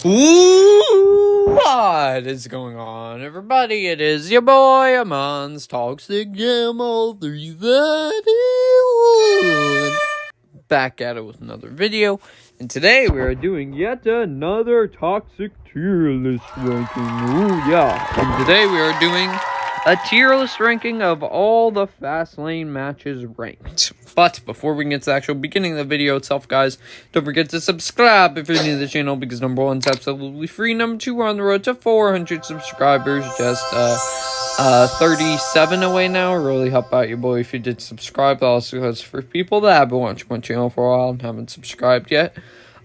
What is going on, everybody? It is your boy Amon's Toxic Gamma 331. Back at it with another video, and today we are doing yet another toxic tier list ranking. Ooh, yeah. And today we are doing a tier list ranking of all the Fastlane matches ranked. But before we get to the actual beginning of the video itself, guys, don't forget to subscribe if you're new to the channel, because number one, it's absolutely free. Number two, we're on the road to 400 subscribers, just 37 away now. Really help out your boy if you did subscribe. That also goes for people that have been watching my channel for a while and haven't subscribed yet.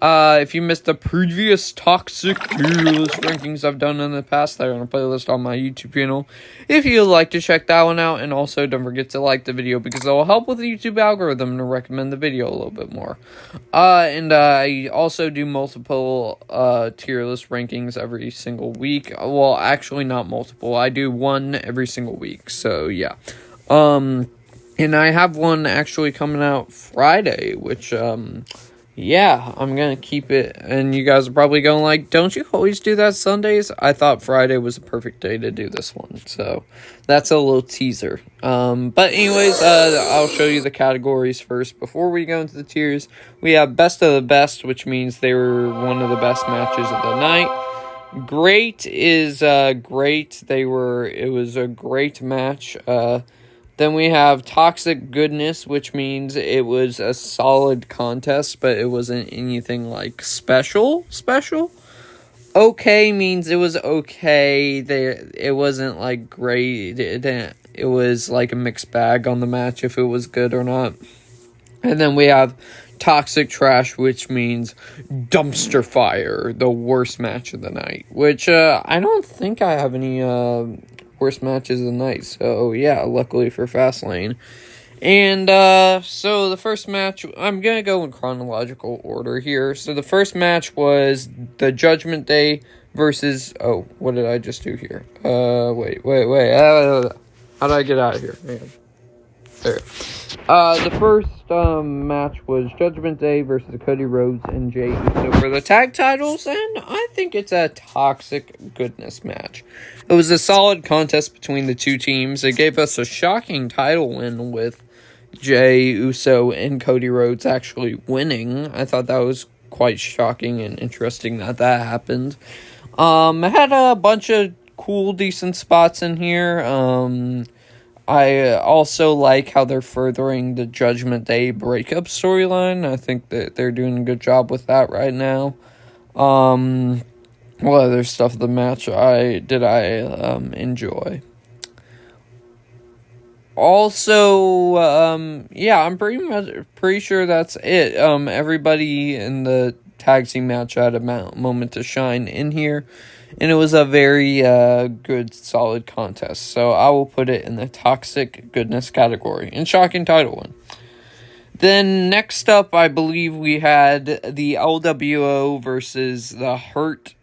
If you missed the previous toxic tier list rankings I've done in the past, they're on a playlist on my YouTube channel. If you'd like to check that one out, and also don't forget to like the video because it will help with the YouTube algorithm to recommend the video a little bit more. And I also do multiple tier list rankings every single week. Well, actually not multiple. I do one every single week. So yeah. And I have one actually coming out Friday, which yeah, I'm going to keep it, and you guys are probably going like, don't you always do that Sundays? I thought Friday was a perfect day to do this one, so that's a little teaser. But anyways, I'll show you the categories first. Before we go into the tiers, we have Best of the Best, which means they were one of the best matches of the night. Great is great. It was a great match. Then we have Toxic Goodness, which means it was a solid contest, but it wasn't anything like special. Okay means it was okay. It wasn't like great. It was like a mixed bag on the match if it was good or not. And then we have Toxic Trash, which means dumpster fire, the worst match of the night. Which I don't think I have any worst matches of the night, so yeah, luckily for Fastlane. And so the first match, I'm gonna go in chronological order here. So the first match was the Judgment Day versus, oh, what did I just do here? Wait, how did I get out of here? Man. There. The first match was Judgment Day versus Cody Rhodes and Jey Uso for the tag titles, and I think it's a Toxic Goodness match. It was a solid contest between the two teams. It gave us a shocking title win with Jey Uso and Cody Rhodes actually winning. I thought that was quite shocking and interesting that happened. It had a bunch of cool, decent spots in here. I also like how they're furthering the Judgment Day breakup storyline. I think that they're doing a good job with that right now. What other stuff of the match I enjoy? Also, yeah, I'm pretty sure that's it. Everybody in the tag team match had a moment to shine in here, and it was a very good, solid contest. So I will put it in the Toxic Goodness category. And shocking title win. Then next up, I believe we had the LWO versus the Hurt.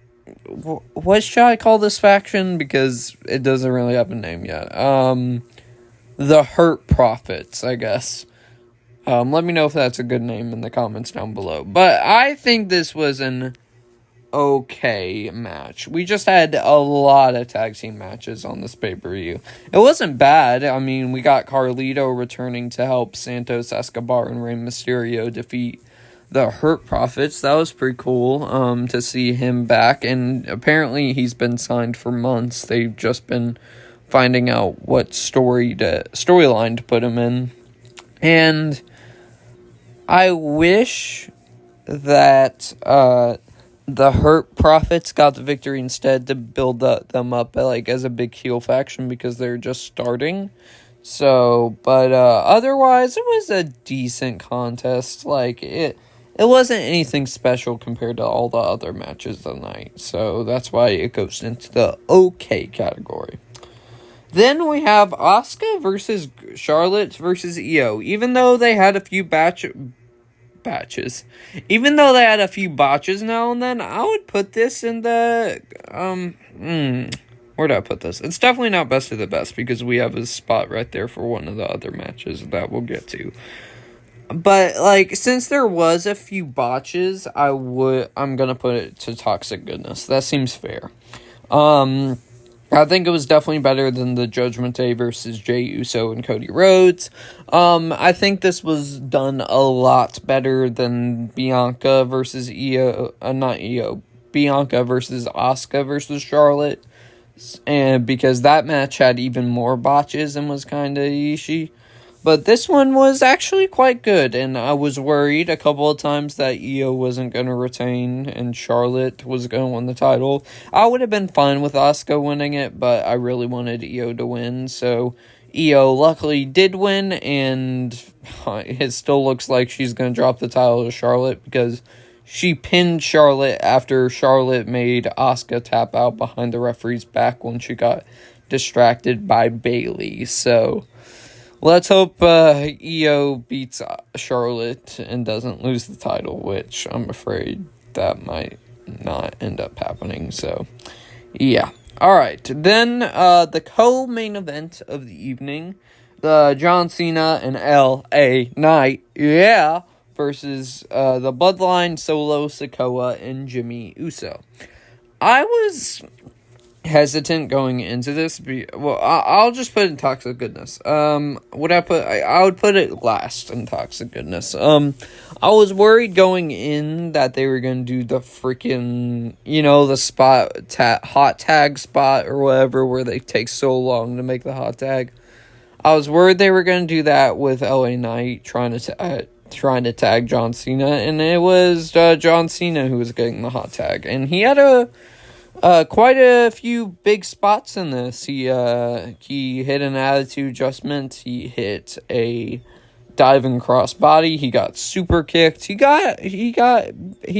What should I call this faction? Because it doesn't really have a name yet. The Hurt Profits, I guess. Let me know if that's a good name in the comments down below. But I think this was an okay match. We just had a lot of tag team matches on this pay-per-view. It wasn't bad. I mean, we got Carlito returning to help Santos Escobar and Rey Mysterio defeat the Hurt Profits. That was pretty cool to see him back, and apparently he's been signed for months. They've just been finding out what storyline to put him in. And I wish that the Hurt Profits got the victory instead to build them up as a big heel faction, because they're just starting. So, but otherwise, it was a decent contest. It wasn't anything special compared to all the other matches of the night. So that's why it goes into the okay category. Then we have Asuka versus Charlotte versus Io. Even though they had a few botches now and then, I would put this in the where do I put this? It's definitely not best of the best, because we have a spot right there for one of the other matches that we'll get to. But, like, since there was a few botches, I'm gonna put it to Toxic Goodness. That seems fair. I think it was definitely better than the Judgment Day versus Jey Uso and Cody Rhodes. I think this was done a lot better than Bianca versus Bianca versus Asuka versus Charlotte. And because that match had even more botches and was kind of ishy. But this one was actually quite good, and I was worried a couple of times that Io wasn't going to retain and Charlotte was going to win the title. I would have been fine with Asuka winning it, but I really wanted Io to win, so Io luckily did win, and it still looks like she's going to drop the title to Charlotte because she pinned Charlotte after Charlotte made Asuka tap out behind the referee's back when she got distracted by Bayley, so let's hope Io beats Charlotte and doesn't lose the title, which I'm afraid that might not end up happening. So, yeah. All right. Then the co-main event of the evening, the John Cena and L.A. Knight, versus the Bloodline, Solo Sikoa, and Jimmy Uso. I was hesitant going into this. I'll just put it in Toxic Goodness. Would I put? I would put it last in Toxic Goodness. I was worried going in that they were gonna do the freaking, the spot hot tag spot or whatever, where they take so long to make the hot tag. I was worried they were gonna do that with LA Knight trying to tag John Cena, and it was John Cena who was getting the hot tag, and he had quite a few big spots in this. He hit an attitude adjustment. He hit a diving crossbody. He got super kicked. He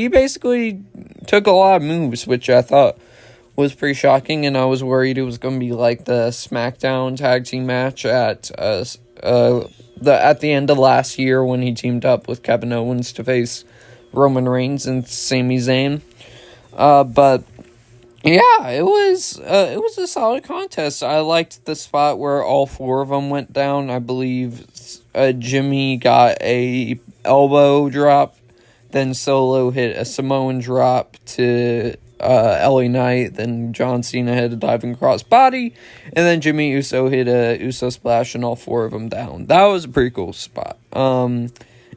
basically took a lot of moves, which I thought was pretty shocking. And I was worried it was going to be like the SmackDown tag team match at the end of last year when he teamed up with Kevin Owens to face Roman Reigns and Sami Zayn. But yeah, it was a solid contest. I liked the spot where all four of them went down. I believe Jimmy got a elbow drop, then Solo hit a Samoan drop to LA Knight, then John Cena hit a diving crossbody, and then Jimmy Uso hit a Uso splash, and all four of them down. That was a pretty cool spot.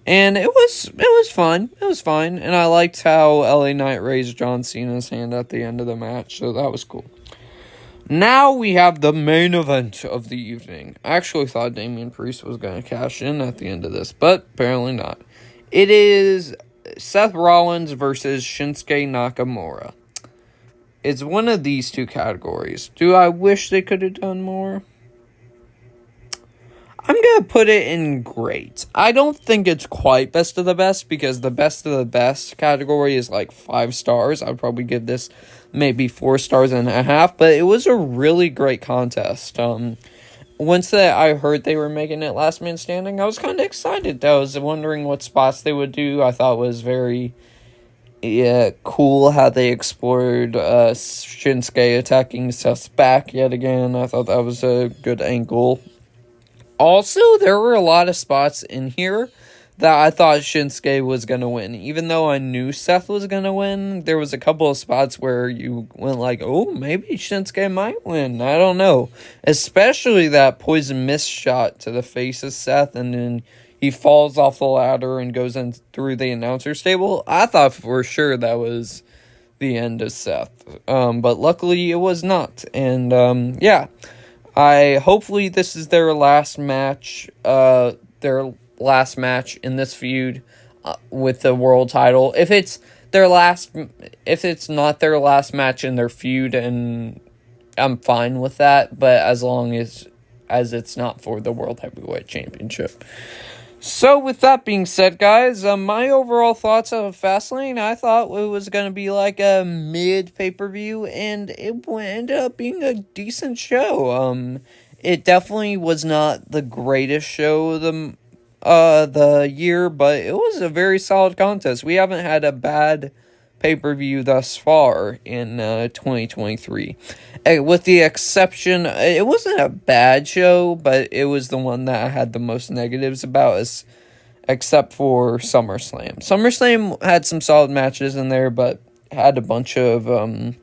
And it was fun. It was fine. And I liked how LA Knight raised John Cena's hand at the end of the match. So that was cool. Now we have the main event of the evening. I actually thought Damian Priest was going to cash in at the end of this, but apparently not. It is Seth Rollins versus Shinsuke Nakamura. It's one of these two categories. Do I wish they could have done more? I'm going to put it in great. I don't think it's quite best of the best, because the best of the best category is like 5 stars. I'd probably give this maybe 4.5 stars, but it was a really great contest. Once I heard they were making it last man standing, I was kind of excited. I was wondering what spots they would do. I thought it was very cool how they explored Shinsuke attacking Seth's back yet again. I thought that was a good angle. Also, there were a lot of spots in here that I thought Shinsuke was going to win. Even though I knew Seth was going to win, there was a couple of spots where you went like, oh, maybe Shinsuke might win. I don't know. Especially that poison mist shot to the face of Seth, and then he falls off the ladder and goes in through the announcer's table. I thought for sure that was the end of Seth. But luckily it was not. And, hopefully this is their last match, in this feud with the world title. If it's not their last match in their feud, and I'm fine with that, but as long as it's not for the World Heavyweight Championship. So with that being said, guys, my overall thoughts of Fastlane, I thought it was going to be like a mid pay-per-view, and it ended up being a decent show. It definitely was not the greatest show of the year, but it was a very solid contest. We haven't had a bad pay-per-view thus far in 2023. With the exception, it wasn't a bad show, but it was the one that I had the most negatives about, except for SummerSlam. SummerSlam had some solid matches in there, but had a bunch of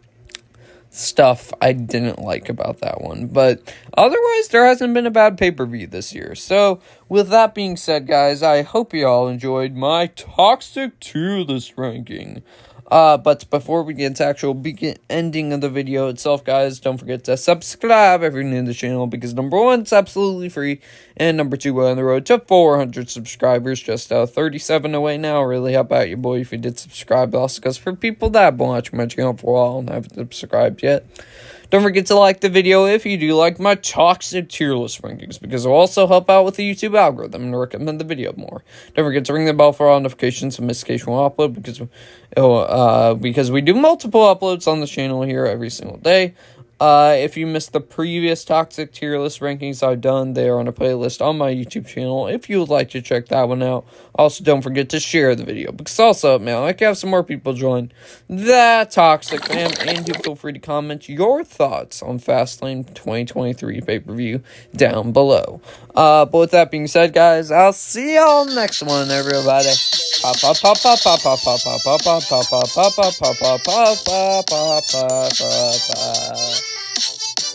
stuff I didn't like about that one. But otherwise, there hasn't been a bad pay-per-view this year. So, with that being said, guys, I hope you all enjoyed my Toxic Tier List ranking. But before we get to actual ending of the video itself, guys, don't forget to subscribe if you're new to the channel, because number one, it's absolutely free, and number two, we're on the road to 400 subscribers, just 37 away now. Really help out your boy if you did subscribe. Also, because for people that have been watching my channel for a while and haven't subscribed yet, don't forget to like the video if you do like my Toxic Tier List rankings, because it'll also help out with the YouTube algorithm and recommend the video more. Don't forget to ring the bell for all notifications so notification will upload, because we do multiple uploads on the channel here every single day. If you missed the previous Toxic Tier List rankings I've done, they are on a playlist on my YouTube channel if you would like to check that one out. Also, don't forget to share the video, because also, man, I can have some more people join the Toxic fam, and do feel free to comment your thoughts on Fastlane 2023 pay-per-view down below. But with that being said, guys, I'll see y'all next one, everybody.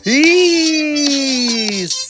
Peace.